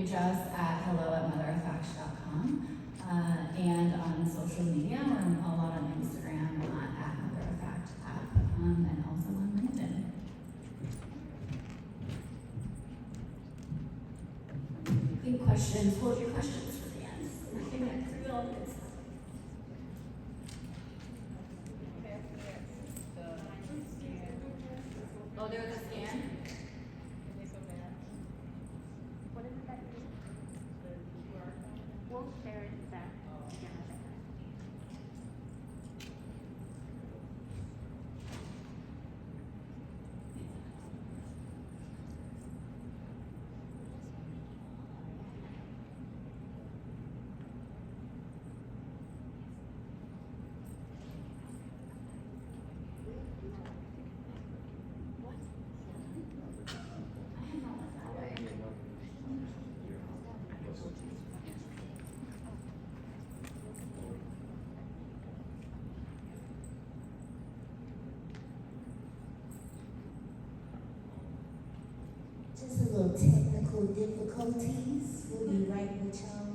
Reach us at hello@motherofacts.com and on social media. We're a lot on Instagram at motheroffact app and also on LinkedIn. Big questions. Hold your questions for the end. I think I threw all the good stuff. Oh, there was a scan? What is it that you need? We'll share it back. Just a little technical difficulties. We'll be right with y'all.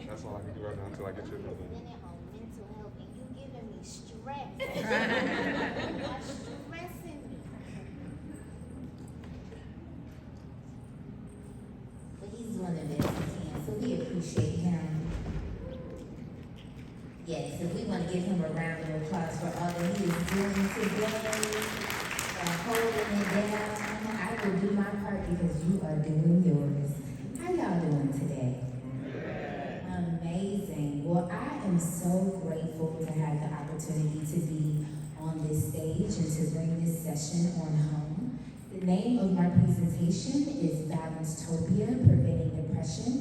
That's all I can do right now until I get you another one. Minute on mental health, and you giving me stress. You're stressing me. But he's doing the best he can, so we appreciate him. Yes, and we want to give him a round of applause for all that he is doing today, holding it down. I will do my part because you are doing yours. How y'all doing today? Amazing. Well, I am so grateful to have the opportunity to be on this stage and to bring this session on home. The name of my presentation is Balancetopia, Preventing Depression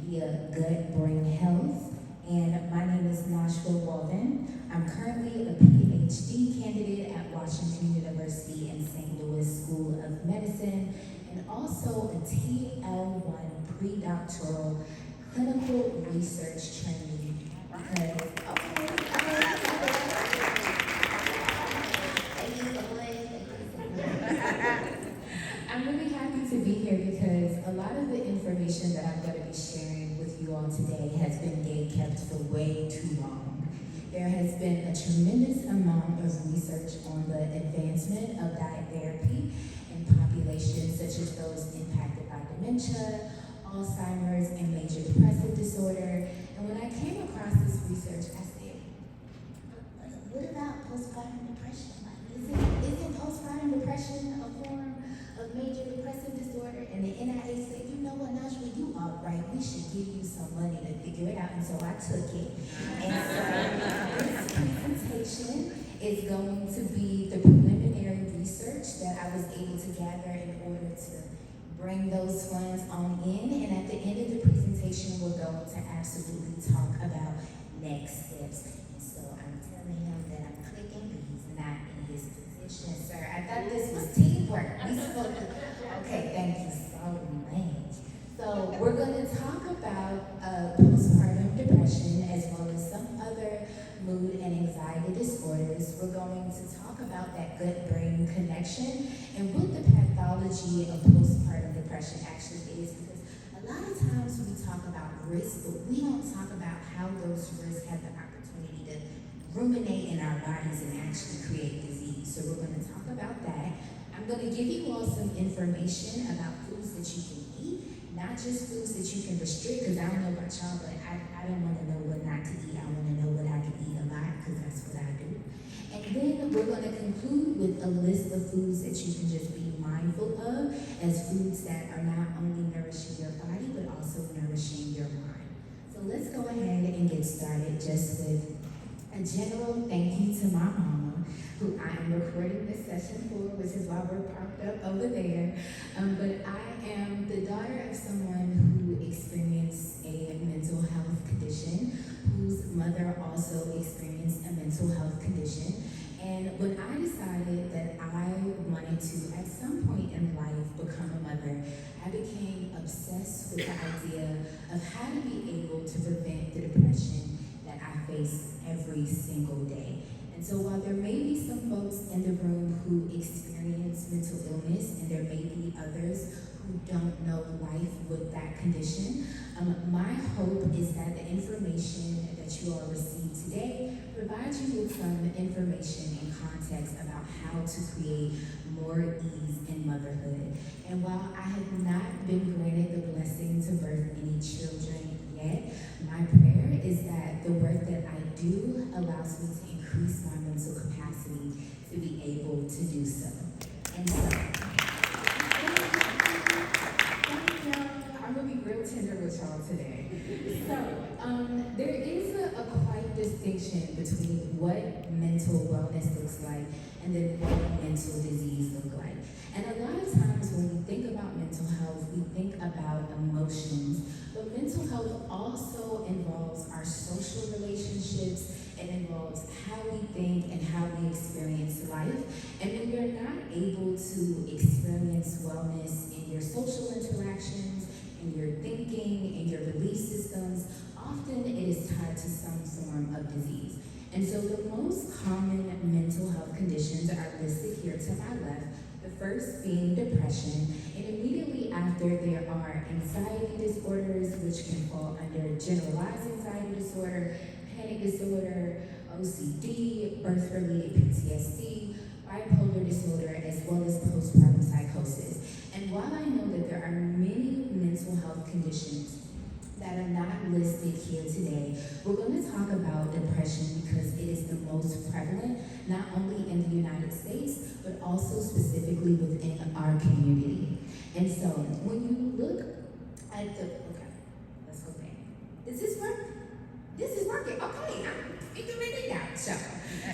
via Gut-Brain Health. And my name is Nashua Walden. I'm currently a PhD candidate at Washington University in St. Louis School of Medicine, and also a TL1 pre-doctoral clinical research trainee. I'm really happy to be here because a lot of the information that I'm going to be sharing with you all today has been kept for way too long. There has been a tremendous amount of research on the advancement of diet therapy in populations such as those impacted by dementia, Alzheimer's, and major depressive disorder. And when I came across this research, I said, what about postpartum depression? Like, isn't postpartum depression a form of major depressive disorder? And the NIH said, you know what, Nashua, you are right. We should give you some money to figure it out. And so I took it. And so this presentation is going to be the preliminary research that I was able to gather in order to bring those funds on in, and at the end of the presentation, we're going to absolutely talk about next steps. And so I'm telling him that I'm clicking, but he's not in his position, sir. I thought this was teamwork. We supposed to, okay, thank you so much. So we're going to talk about postpartum depression as well as some other mood and anxiety disorders. We're going to talk about that gut-brain connection and what the pathology of postpartum depression actually is, because a lot of times we talk about risk, but we don't talk about how those risks have the opportunity to ruminate in our bodies and actually create disease. So we're going to talk about that. I'm going to give you all some information about foods that you can eat, not just foods that you can restrict, because I don't know about y'all, but I don't want to know what not to eat. I want to know what I can eat a lot, because that's what I do. And then we're going to conclude with a list of foods that you can just be mindful of as foods that are not only nourishing your body, but also nourishing your mind. So let's go ahead and get started just with a general thank you to my mama, who I am recording this session for, which is why we're parked up over there. But I am the daughter of someone who experienced a mental health condition, whose mother also experienced a mental health condition. And when I decided that I wanted to, at some point in life, become a mother, I became obsessed with the idea of how to be able to prevent the depression that I face every single day. And so while there may be some folks in the room who experience mental illness, and there may be others who don't know life with that condition, my hope is that the information that you all receive today provides you with some information and context about how to create more ease in motherhood. And while I have not been granted the blessing to birth any children yet, my prayer is that the work that I do allows me to increase my mental capacity to be able to do so. And so, I'm gonna be real tender with y'all today. So, there is a quite distinction between what mental wellness looks like and then what mental disease looks like. And a lot of times when we think about mental health, we think about emotions, but mental health also involves our social relationships. It involves how we think and how we experience life. And when you're not able to experience wellness in your social interactions, in your thinking, in your belief systems, often it is tied to some form of disease. And so the most common mental health conditions are listed here to my left. The first being depression, and immediately after there are anxiety disorders, which can fall under generalized anxiety disorder, panic disorder, OCD, birth-related PTSD, bipolar disorder, as well as postpartum psychosis. And while I know that there are many mental health conditions that are not listed here today, we're going to talk about depression because it is the most prevalent, not only in the United States, but also specifically within our community. And so when you look at okay, let's go back. Does this work? This is working. Okay, I'm figuring it out, y'all.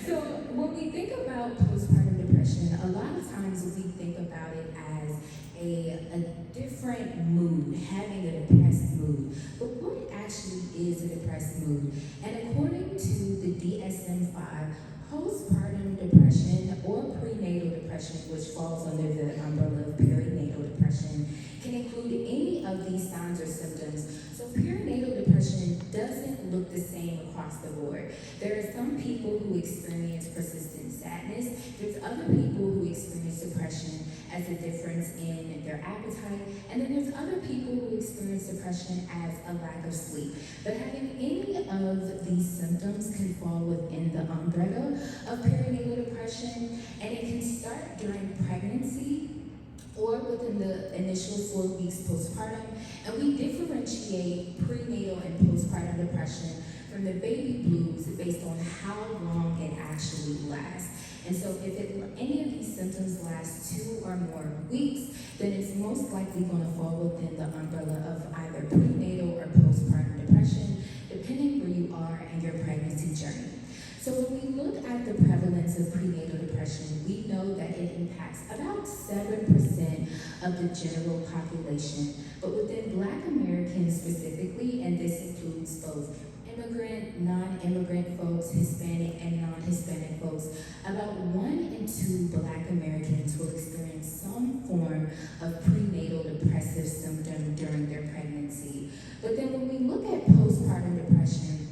So when we think about postpartum depression, a lot of times we think about it as a different mood, having a depressed mood. But what actually is a depressed mood? And according to the DSM-5, postpartum depression or prenatal depression, which falls under the umbrella of perinatal depression, can include any of these signs or symptoms. So perinatal depression doesn't look the same across the board. There are some people who experience persistent sadness. There's other people who experience depression as a difference in their appetite. And then there's other people who experience depression as a lack of sleep. But having any of these symptoms can fall within the umbrella of perinatal depression, and it can start during pregnancy or within the initial 4 weeks postpartum. And we differentiate prenatal and postpartum depression from the baby blues based on how long it actually lasts. And so if any of these symptoms last 2 or more weeks, then it's most likely going to fall within the umbrella of either prenatal or postpartum depression, depending where you are in your pregnancy journey. So when we look at the prevalence of prenatal depression, we know that it impacts about 7% of the general population. But within Black Americans specifically, and this includes both immigrant, non-immigrant folks, Hispanic and non-Hispanic folks, about 1 in 2 Black Americans will experience some form of prenatal depressive symptom during their pregnancy. But then when we look at postpartum depression,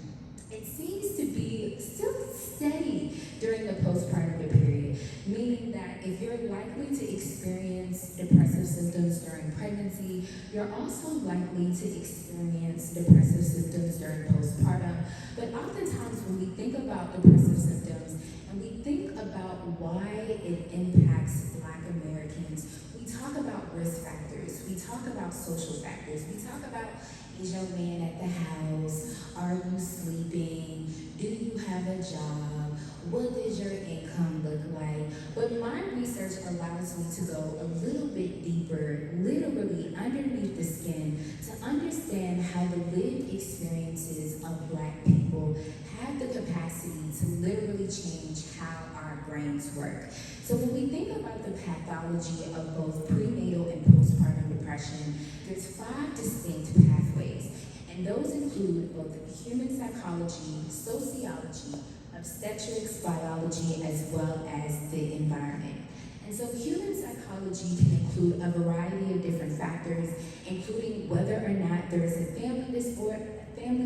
it seems to be still steady during the postpartum period, meaning that if you're likely to experience depressive symptoms during pregnancy, you're also likely to experience depressive symptoms during postpartum. But oftentimes when we think about depressive symptoms and we think about why it impacts Black Americans, we talk about risk factors, we talk about social factors, we talk about Is your man at the house? Are you sleeping? Do you have a job? What does your income look like? But my research allows me to go a little bit deeper, literally underneath the skin, to understand how the lived experiences of Black people have the capacity to literally change how our brains work. So when we think about the pathology of both prenatal and postpartum depression, there's 5 distinct pathways. And those include both human psychology, sociology, obstetrics, biology, as well as the environment. And so human psychology can include a variety of different factors, including whether or not there is a family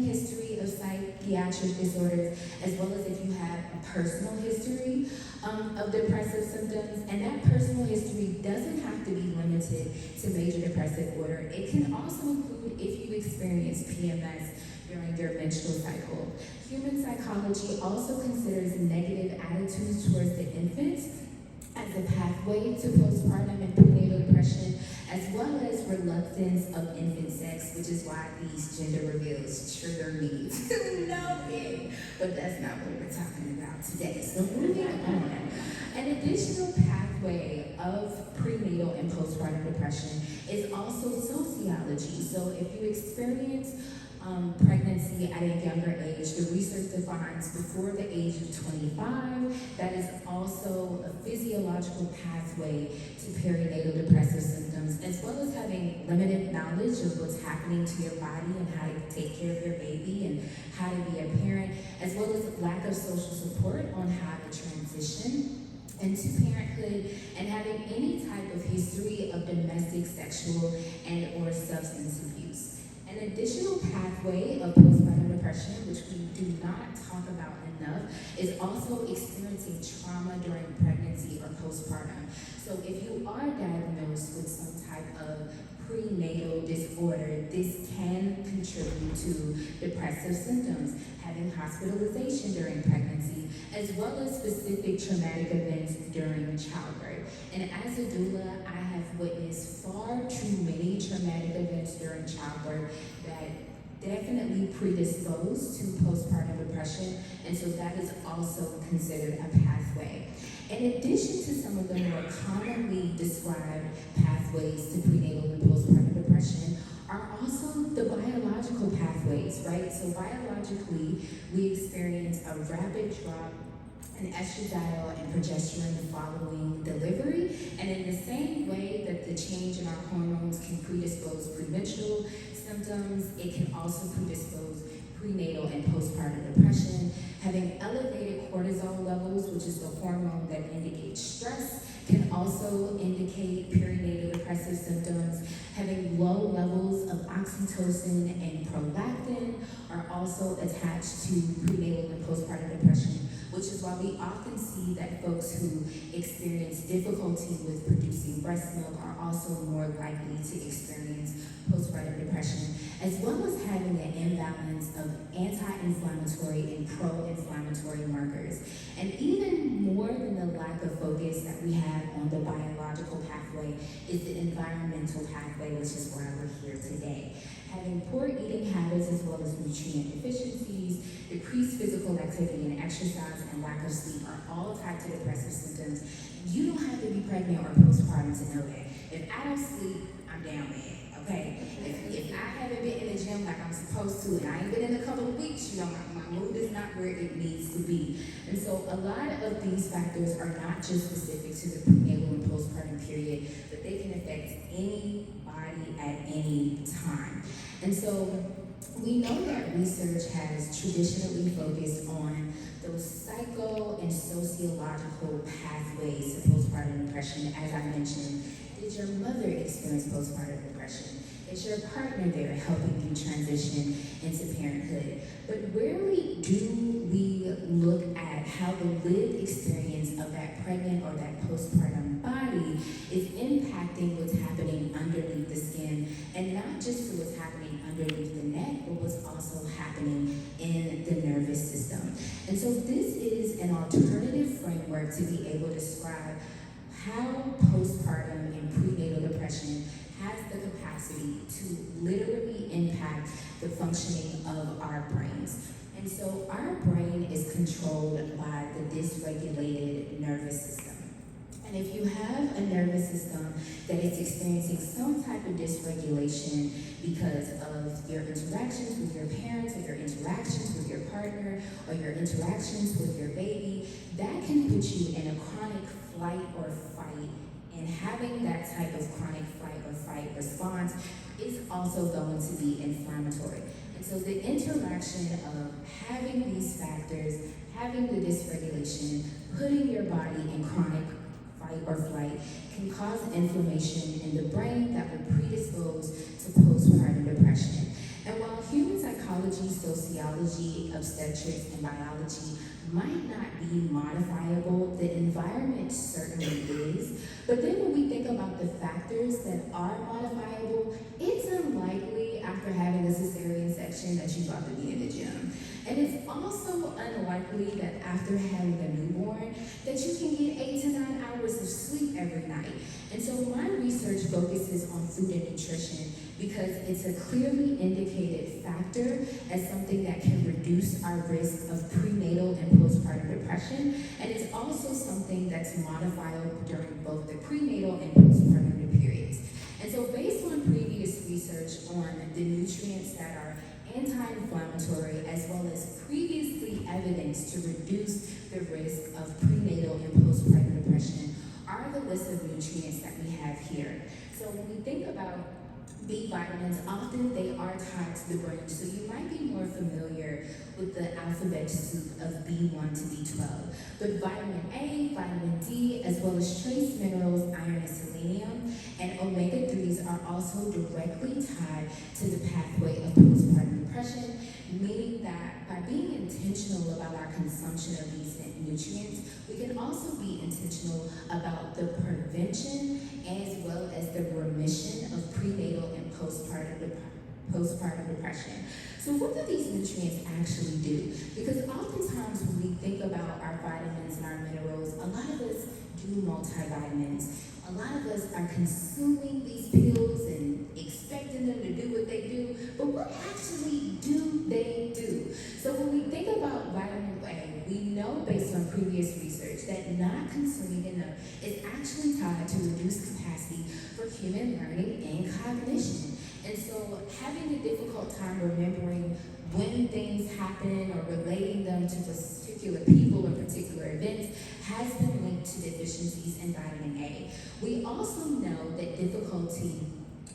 history of psychiatric disorders, as well as if you have a personal history of depressive symptoms. And that personal history doesn't have to be limited to major depressive disorder. It can also include if you experience PMS during your menstrual cycle. Human psychology also considers negative attitudes towards the infants as a pathway to postpartum and prenatal depression, as well as reluctance of infant sex, which is why these gender reveals trigger me to know it. But that's not what we're talking about today. So moving on. An additional pathway of prenatal and postpartum depression is also sociology. So if you experience pregnancy at a younger age, the research defines before the age of 25, that is also a physiological pathway to perinatal depressive symptoms, as well as having limited knowledge of what's happening to your body and how to take care of your baby and how to be a parent, as well as lack of social support on how to transition into parenthood, and having any type of history of domestic, sexual, and or substance abuse. An additional pathway of postpartum depression, which we do not talk about enough, is also experiencing trauma during pregnancy or postpartum. So if you are diagnosed with some type of prenatal disorder, this can contribute to depressive symptoms, having hospitalization during pregnancy, as well as specific traumatic events during childbirth. And as a doula, I have witnessed far too many traumatic events during childbirth that definitely predispose to postpartum depression, and so that is also considered a pathway. In addition to some of the more commonly described pathways to prenatal and postpartum depression are also the biological pathways, right? So biologically, we experience a rapid drop in estradiol and progesterone following delivery, and in the same way that the change in our hormones can predispose premenstrual symptoms, it can also predispose prenatal and postpartum depression. Having elevated cortisol levels, which is the hormone that indicates stress, can also indicate perinatal depressive symptoms. Having low levels of oxytocin and prolactin are also attached to prenatal and postpartum depression, which is why we often see that folks who experience difficulty with producing breast milk are also more likely to experience postpartum depression, as well as having an imbalance of anti-inflammatory and pro-inflammatory markers. And even more than the lack of focus that we have on the biological pathway is the environmental pathway, which is why we're here today. Having poor eating habits as well as nutrient deficiencies, decreased physical activity and exercise, and lack of sleep are all tied to depressive symptoms. You don't have to be pregnant or postpartum to know that. If I don't sleep, I'm down bad, okay? If I haven't been in the gym like I'm supposed to, and I ain't been in a couple of weeks, you know, my mood is not where it needs to be. And so a lot of these factors are not just specific to the prenatal and postpartum period, but they can affect any body at any time. And so we know that research has traditionally focused on those psycho and sociological pathways to postpartum depression. As I mentioned, did your mother experience postpartum depression? Is your partner there helping you transition into parenthood? But rarely do we look at how the lived experience of that pregnant or that postpartum body is impacting what's happening underneath the skin, and not just to what's happening underneath the neck, but what's also happening in the nervous system. And so this is an alternative framework to be able to describe how postpartum and prenatal depression has the capacity to literally impact controlled by the dysregulated nervous system. And if you have a nervous system that is experiencing some type of dysregulation because of your interactions with your parents, or your interactions with your partner, or your interactions with your baby, that can put you in a chronic flight or fight. And having that type of chronic flight or fight response is also going to be inflammatory. And so the interaction of having these factors, having the dysregulation, putting your body in chronic fight or flight can cause inflammation in the brain that will predispose to postpartum depression. And while human psychology, sociology, obstetrics, and biology might not be modifiable, the environment certainly is. But then when we think about the factors that are modifiable, it's unlikely after having a cesarean section that you're about to be in the gym. And it's also unlikely that after having a newborn that you can get 8 to 9 hours of sleep every night. And so my research focuses on food and nutrition because it's a clearly indicated factor as something that can reduce our risk of prenatal and postpartum depression. And it's also something that's modifiable during both the prenatal and postpartum periods. And so based on previous research on the nutrients that are anti-inflammatory, as well as previously evidence to reduce the risk of prenatal and postpartum depression, are the list of nutrients that we have here. So when we think about B vitamins, often they are tied to the brain, so you might be more familiar with the alphabet soup of B1 to B12. But vitamin A, vitamin D, as well as trace minerals, iron and selenium, and omega-3s are also directly tied to the pathway of postpartum depression, meaning that by being intentional about our consumption of these nutrients, we can also be intentional about the prevention as well as the remission of prenatal and postpartum depression. So what do these nutrients actually do? Because oftentimes when we think about our vitamins and our minerals, a lot of us do multivitamins. A lot of us are consuming these pills and expecting them to do what they do, but what actually do they do? So when we think about vitamin A, we know based on previous research that not consuming enough is actually tied to reduced capacity for human learning and cognition. And so having a difficult time remembering when things happen or relating them to particular people or particular events has been linked to deficiencies in vitamin A. We also know that difficulty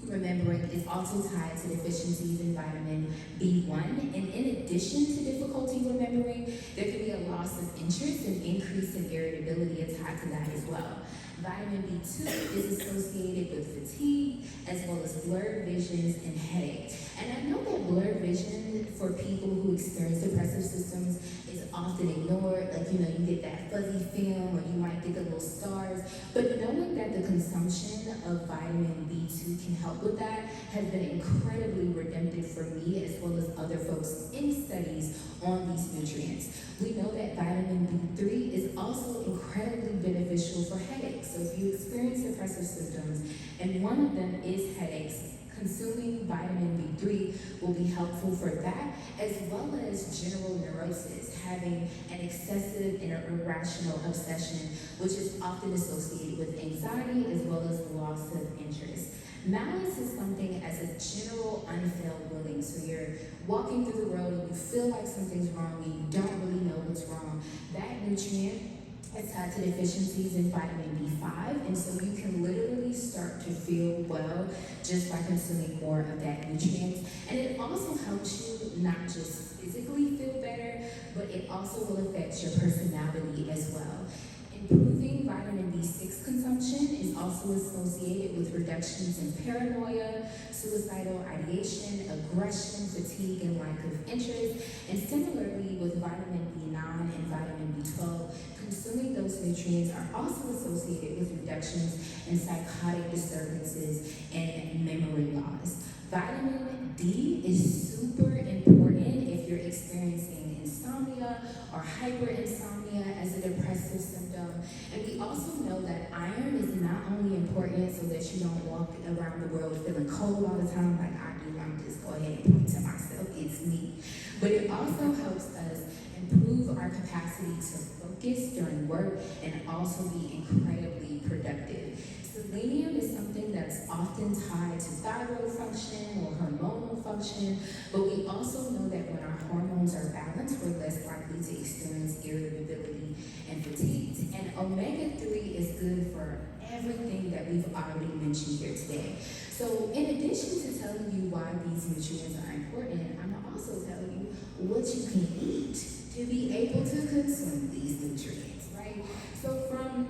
remembering is also tied to deficiencies in vitamin B1. And in addition to difficulty remembering, there can be a loss of interest and increase in irritability tied to that as well. Vitamin B2 is associated with fatigue, as well as blurred visions and headache. And I know that blurred vision for people who experience depressive symptoms is often ignored. Like, you get that fuzzy film, or you might get the little stars. But knowing that the consumption of vitamin B2 can help with that has been incredibly redemptive for me, as well as other folks in studies on these nutrients. We know that vitamin B3 is also incredibly beneficial for headaches. So if you experience depressive symptoms and one of them is headaches, consuming vitamin B3 will be helpful for that, as well as general neurosis, having an excessive and irrational obsession, which is often associated with anxiety as well as loss of interest. Malice is something as a general unfelt willing. So you're walking through the road and you feel like something's wrong and you don't really know what's wrong. That nutrient is tied to deficiencies in vitamin B5, and so you can literally start to feel well just by consuming more of that nutrient. And it also helps you not just physically feel better, but it also will affect your personality as well. Improving vitamin B6 consumption is also associated with reductions in paranoia, suicidal ideation, aggression, fatigue, and lack of interest. And similarly with vitamin B9 and vitamin B12, consuming those nutrients are also associated with reductions in psychotic disturbances and memory loss. Vitamin D is super important if you're experiencing insomnia or hyperinsomnia as a depressive symptom. And we also know that iron is not only important so that you don't walk around the world feeling cold all the time like I do. I'm just go ahead and point to myself, it's me. But it also helps us improve our capacity to focus during work and also be incredibly productive. Selenium is something that's often tied to thyroid function or hormonal function, but we also know that when our hormones are balanced, we're less likely to experience irritability and fatigue. And omega-3 is good for everything that we've already mentioned here today. So in addition to telling you why these nutrients are important, I'm gonna also tell you what you can eat to be able to consume these nutrients, right? So from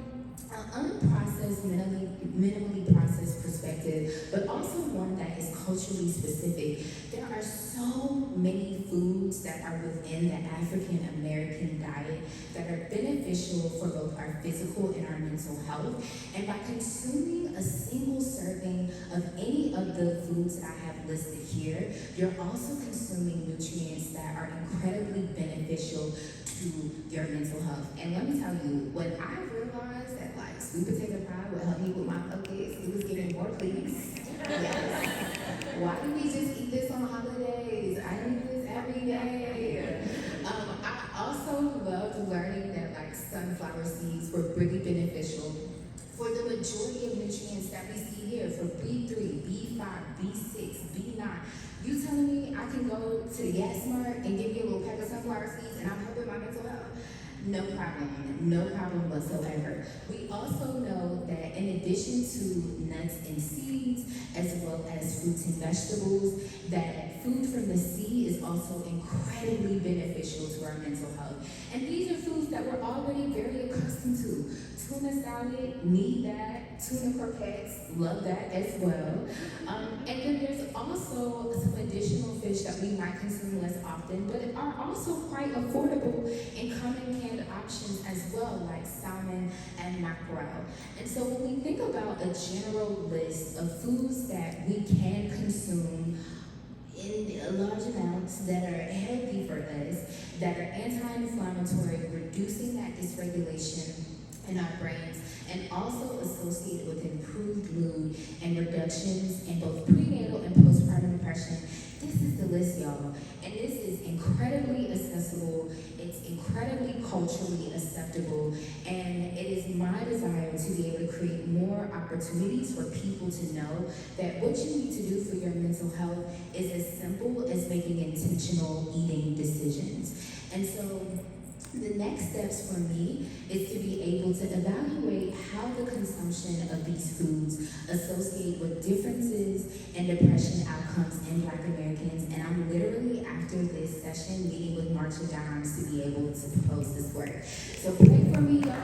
an unprocessed, minimally processed perspective, but also one that is culturally specific, there are so many foods that are within the African American diet that are beneficial for both our physical and our mental health. And by consuming a single serving of any of the foods that I have listed here, you're also consuming nutrients that are incredibly beneficial to your mental health. And let me tell you, when I realized that like sweet potato pie would help me with my focus, it was getting more pleased. Yes. Why do we just eat this on holidays? I eat this every day. I also loved learning that like sunflower seeds were really beneficial for the majority of nutrients that we see here, for B3, B5, B6, B9. You telling me I can go to the Gas Mart and give you a little pack of sunflower seeds and I'm helping my mental health? No problem whatsoever. We also know that in addition to nuts and seeds, as well as fruits and vegetables, that food from the sea is also incredibly beneficial to our mental health. And these are foods that we're already very accustomed to. Tuna salad, need that. Tuna croquettes, love that as well. And then there's also some additional fish that we might consume less often, but are also quite affordable and come in canned options as well, like salmon and mackerel. And so when we think about a general list of foods that we can consume in large amounts that are healthy for us, that are anti-inflammatory, reducing that dysregulation in our brains, and also associated with improved mood and reductions in both prenatal and postpartum depression. This is the list, y'all. And this is incredibly accessible, it's incredibly culturally acceptable, and it is my desire to be able to create more opportunities for people to know that what you need to do for your mental health is as simple as making intentional eating decisions. And so the next steps for me is to be able to evaluate how the consumption of these foods associate with differences in depression outcomes in Black Americans. And I'm literally, after this session, meeting with Marsha Dimes to be able to propose this work. So pray for me, y'all.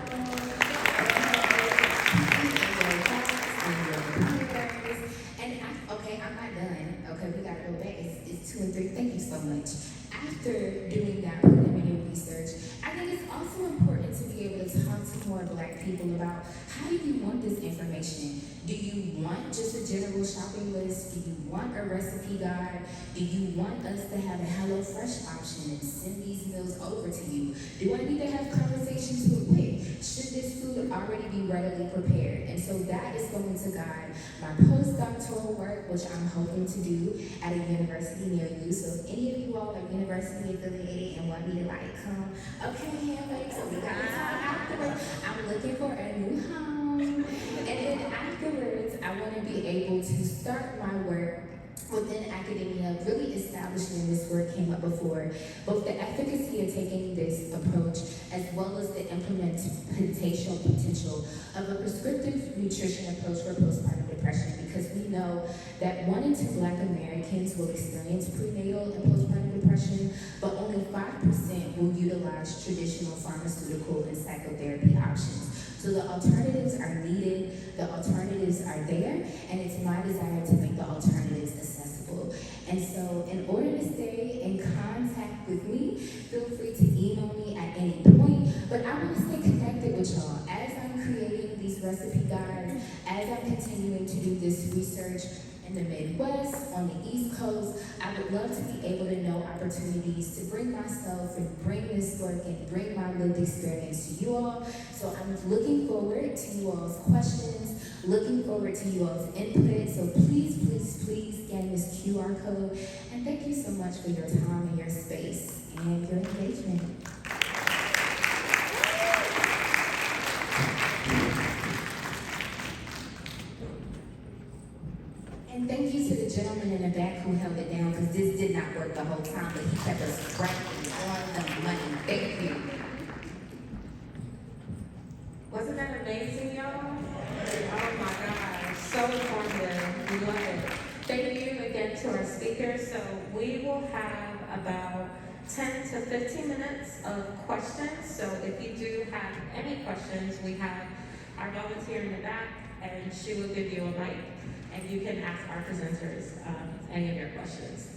Okay, I'm not done. Okay, we gotta go back. It's 2 and 3. Thank you so much. After doing that preliminary research, I think it's also important to be able to talk to more Black people about how do you want this information? Do you want just a general shopping list? Do you want a recipe guide? Do you want us to have a HelloFresh option and send these meals over to you? Do I need to have conversations with WIC? Should this food already be readily prepared? And so that is going to guide my postdoctoral work, which I'm hoping to do at a university near you. So if any of you all are university affiliated and want me to like come, okay, handbag, so we got to talk afterwards. I'm looking for a new home. And then afterwards, I want to be able to start my work within academia, really establishing, this word came up before, both the efficacy of taking this approach as well as the implementation potential of a prescriptive nutrition approach for postpartum depression, because we know that 1 in 2 Black Americans will experience prenatal and postpartum depression, but only 5% will utilize traditional pharmaceutical and psychotherapy options. So the alternatives are needed, the alternatives are there, and it's my desire to make the alternatives accessible. And so in order to stay in contact with me, feel free to email me at any point, but I want to stay connected with y'all as I'm creating these recipe guides, as I'm continuing to do this research in the Midwest, on the East Coast. I would love to be able to know opportunities to bring myself and bring this work and bring my lived experience to you all. So I'm looking forward to you all's questions, looking forward to you all's input. So please, please, please scan this QR code. And thank you so much for your time and your space and your engagement. time, but he kept us tracking on the money. Thank you. Wasn't that amazing, y'all? Oh my gosh, so informative. We love it. Thank you again to our speakers. So we will have about 10 to 15 minutes of questions. So if you do have any questions, we have our volunteer in the back, and she will give you a mic, and you can ask our presenters any of your questions.